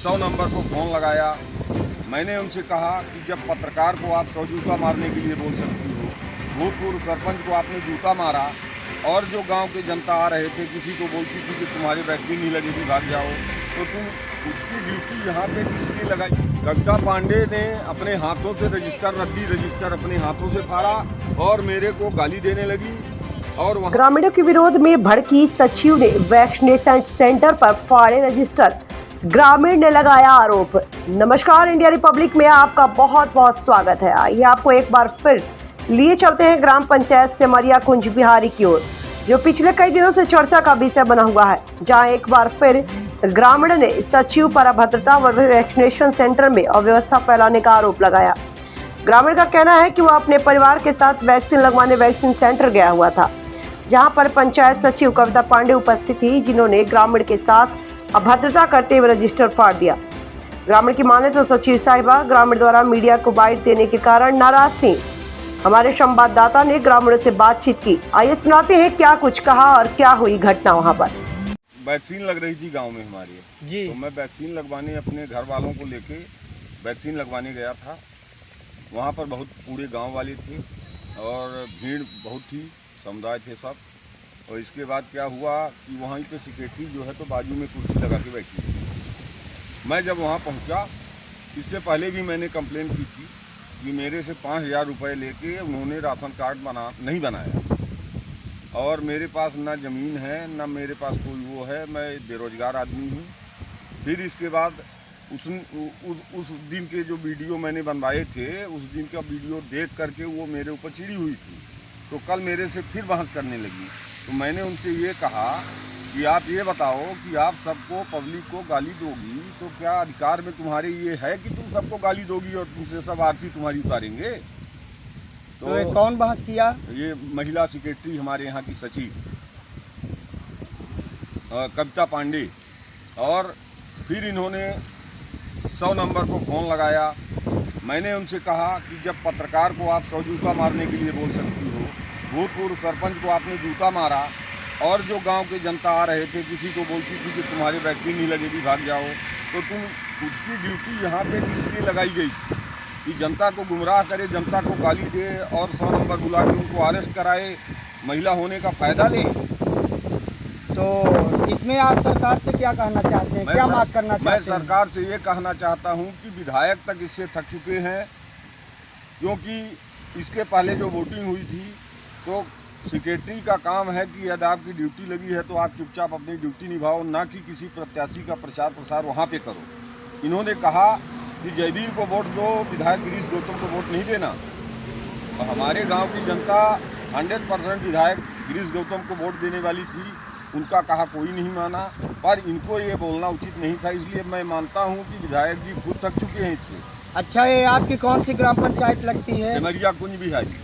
100 number को phone लगाया। मैंने उनसे कहा कि जब पत्रकार को आप 100 जूता मारने के लिए बोल सकती हो, भूतपूर्व सरपंच को आपने जूता मारा और जो गांव के जनता आ रहे थे किसी को बोलती थी कि तुम्हारी वैक्सीन नहीं लगेगी भाग जाओ, तो तुम उसकी ड्यूटी यहाँ पे किस लिए लगाई? कविता पांडे ने अपने हाथों से रद्दी रजिस्टर अपने हाथों से फाड़ा और मेरे को गाली देने लगी। और ग्रामीणों के विरोध में भड़की सचिव ने वैक्सीनेशन सेंटर पर फाड़े रजिस्टर, ग्रामीण ने लगाया आरोप। नमस्कार, इंडिया रिपब्लिक में आपका बहुत बहुत स्वागत है। आइए आपको एक बार फिर लिए चलते हैं ग्राम पंचायत सिमरिया कुंज बिहारी की ओर, जो पिछले कई दिनों से चर्चा का विषय बना हुआ है, जहां एक बार फिर ग्रामीण ने सचिव पर अभद्रता व वैक्सीनेशन सेंटर में अव्यवस्था फैलाने का आरोप लगाया। ग्रामीण का कहना है कि वह अपने परिवार के साथ वैक्सीन लगवाने वैक्सीन सेंटर गया हुआ था, जहां पर पंचायत सचिव कविता पांडे उपस्थित थी, जिन्होंने ग्रामीण के साथ अभद्रता करते हुए रजिस्टर फाड़ दिया। ग्रामीण की माने तो सचिव साहिबा ग्रामीण द्वारा मीडिया को बाइट देने के कारण नाराज थी। हमारे संवाददाता ने ग्रामीणों से बातचीत की। आइए सुनाते हैं क्या कुछ कहा और क्या हुई घटना वहां पर। वैक्सीन लग रही थी गांव में हमारी जी, तो मैं वैक्सीन लगवाने अपने घर वालों को लेके वैक्सीन लगवाने गया था। वहां पर बहुत पूरे गांव वाले थे और भीड़ बहुत थी, समुदाय थे सब। और इसके बाद क्या हुआ कि वहाँ पे सिक्योरिटी जो है तो बाजू में कुर्सी लगा के बैठी थी। मैं जब वहाँ पहुँचा, इससे पहले भी मैंने कंप्लेन की थी कि मेरे से 5,000 रुपये लेके उन्होंने राशन कार्ड नहीं बनाया और मेरे पास ना ज़मीन है ना मेरे पास कोई वो है, मैं बेरोजगार आदमी हूँ। फिर इसके बाद उस दिन के जो वीडियो मैंने बनवाए थे, उस दिन का वीडियो देख करके वो मेरे ऊपर चिड़ी हुई थी, तो कल मेरे से फिर बहस करने लगी। तो मैंने उनसे ये कहा कि आप ये बताओ कि आप सबको पब्लिक को गाली दोगी तो क्या अधिकार में तुम्हारे ये है कि तुम सबको गाली दोगी और तुमसे सब आरती तुम्हारी उतारेंगे? तो ये कौन बहस किया? ये महिला सेक्रेटरी हमारे यहाँ की सचिव कविता पांडे। और फिर इन्होंने 100 नंबर को फ़ोन लगाया। मैंने उनसे कहा कि जब पत्रकार को आप 100 जूता मारने के लिए बोल सकती हो, भूतपूर्व सरपंच को आपने जूता मारा और जो गांव के जनता आ रहे थे किसी को बोलती थी कि तुम्हारी वैक्सीन नहीं लगेगी भाग जाओ, तो तुम उसकी ड्यूटी यहाँ पे किस लिए लगाई गई कि जनता को गुमराह करे, जनता को गाली दे और 100 नंबर बुला के उनको अरेस्ट कराए, महिला होने का फ़ायदा ले? तो इसमें आप सरकार से क्या कहना चाहते हैं, क्या बात करना चाहते हैं? मैं सरकार से ये कहना चाहता हूँ कि विधायक तक इससे थक चुके हैं, क्योंकि इसके पहले जो वोटिंग हुई थी तो सेक्रेटरी का काम है कि यदि आपकी ड्यूटी लगी है तो आप चुपचाप अपनी ड्यूटी निभाओ, ना कि किसी प्रत्याशी का प्रचार प्रसार वहाँ पे करो। इन्होंने कहा कि जयवीर को वोट दो, विधायक गिरीश गौतम को वोट नहीं देना। तो हमारे गाँव की जनता 100% विधायक गिरीश गौतम को वोट देने वाली थी, उनका कहा कोई नहीं माना, पर इनको ये बोलना उचित नहीं था। इसलिए मैं मानता हूँ कि विधायक जी खुद थक चुके हैं इससे। अच्छा, ये आपकी कौन सी ग्राम पंचायत लगती है? सिमरिया कुंज बिहारी।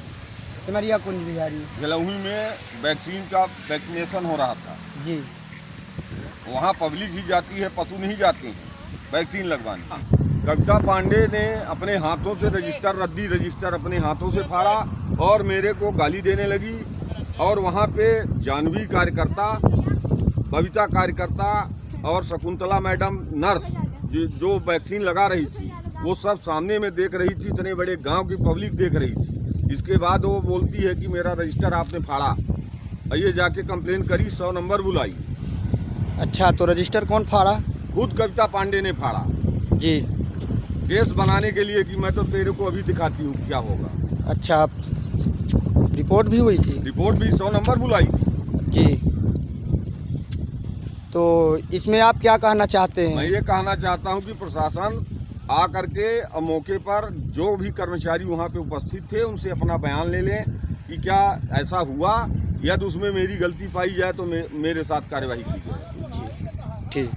सिमरिया कुंज बिहारी। जलौही में वैक्सीनेशन हो रहा था जी। वहाँ पब्लिक ही जाती है, पशु नहीं जाते हैं वैक्सीन लगवाने। कविता पांडे ने अपने हाथों से रद्दी रजिस्टर अपने हाथों से फाड़ा और मेरे को गाली देने लगी। और वहाँ पे जानवी कार्यकर्ता, बबीता कार्यकर्ता और शकुंतला मैडम नर्स जो वैक्सीन लगा रही थी, वो सब सामने में देख रही थी, इतने बड़े गांव की पब्लिक देख रही थी। इसके बाद वो बोलती है कि मेरा रजिस्टर आपने फाड़ा। ये जाके कंप्लेन करी, 100 नंबर बुलाई। अच्छा, तो रजिस्टर कौन फाड़ा? खुद कविता पांडे ने फाड़ा जी, केस बनाने के लिए कि मैं तो तेरे को अभी दिखाती हूँ क्या होगा। अच्छा, रिपोर्ट भी हुई थी? रिपोर्ट भी 100 नंबर बुलाई जी। तो इसमें आप क्या कहना चाहते हैं? मैं ये कहना चाहता हूँ कि प्रशासन आ करके मौके पर जो भी कर्मचारी वहाँ पे उपस्थित थे उनसे अपना बयान ले लें कि क्या ऐसा हुआ, यदि उसमें मेरी गलती पाई जाए तो मेरे साथ कार्यवाही की जाए। जी, ठीक।